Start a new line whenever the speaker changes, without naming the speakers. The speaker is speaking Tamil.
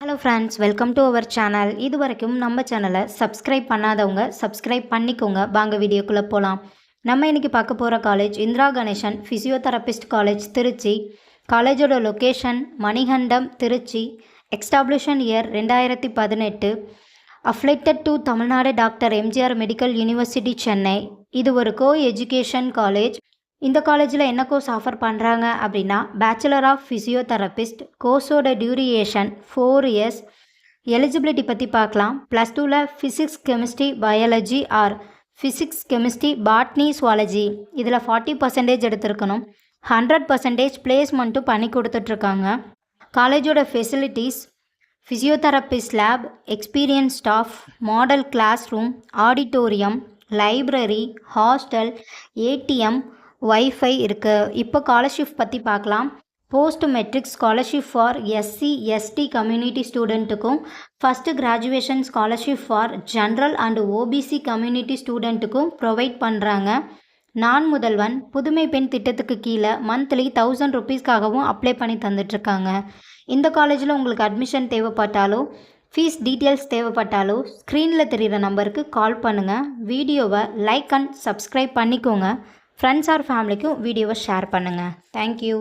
Hello friends, welcome to our channel. இது வரைக்கும் நம்ம சேனலை சப்ஸ்கிரைப் பண்ணாதவங்க சப்ஸ்கிரைப் பண்ணிக்கோங்க. வாங்க வீடியோக்குள்ளே போகலாம். நம்ம இன்றைக்கி பார்க்க போகிற college Indira Ganesan physiotherapist college, Trichy. காலேஜோட location Manikandam, Trichy. Establishment year 2018. Affiliated to Tamil Nadu doctor MGR medical university, Chennai. இது ஒரு கோ எஜுகேஷன் காலேஜ். இந்த காலேஜில் என்ன கோர்ஸ் ஆஃபர் பண்ணுறாங்க அப்படின்னா, பேச்சுலர் ஆஃப் ஃபிசியோதெரபிஸ்ட். கோர்ஸோட டியூரேஷன் 4 இயர்ஸ். எலிஜிபிலிட்டி பற்றி பார்க்கலாம். +2ல் physics, chemistry, biology or physics, chemistry, botany, zoology இதில் 40% எடுத்திருக்கணும். 100% பிளேஸ்மெண்ட்டும் பண்ணி கொடுத்துட்ருக்காங்க. காலேஜோட facilities: physiotherapist lab, experience staff, model class room, auditorium, library, hostel, ATM, wifi இருக்குது. இப்போ ஸ்காலர்ஷிப் பற்றி பார்க்கலாம். Post matric scholarship for SC ST community ஸ்டூடெண்ட்டுக்கும், first graduation scholarship for general and OBC community ஸ்டூடெண்ட்டுக்கும் ப்ரொவைட் பண்ணுறாங்க. நான் முதல்வன் புதுமை பெண் திட்டத்துக்கு கீழே மந்த்லி 1000 ருபீஸ்க்காகவும் அப்ளை பண்ணி தந்துட்டுருக்காங்க. இந்த காலேஜில் உங்களுக்கு அட்மிஷன் தேவைப்பட்டாலோ, ஃபீஸ் டீட்டெயில்ஸ் தேவைப்பட்டாலோ ஸ்க்ரீனில் தெரிகிற நம்பருக்கு கால் பண்ணுங்கள். வீடியோவை லைக் அண்ட் சப்ஸ்கிரைப் பண்ணிக்கோங்க. ஃப்ரெண்ட்ஸ் ஆர் ஃபேமிலிக்கும் வீடியோவை ஷேர் பண்ணுங்கள். தேங்க்யூ.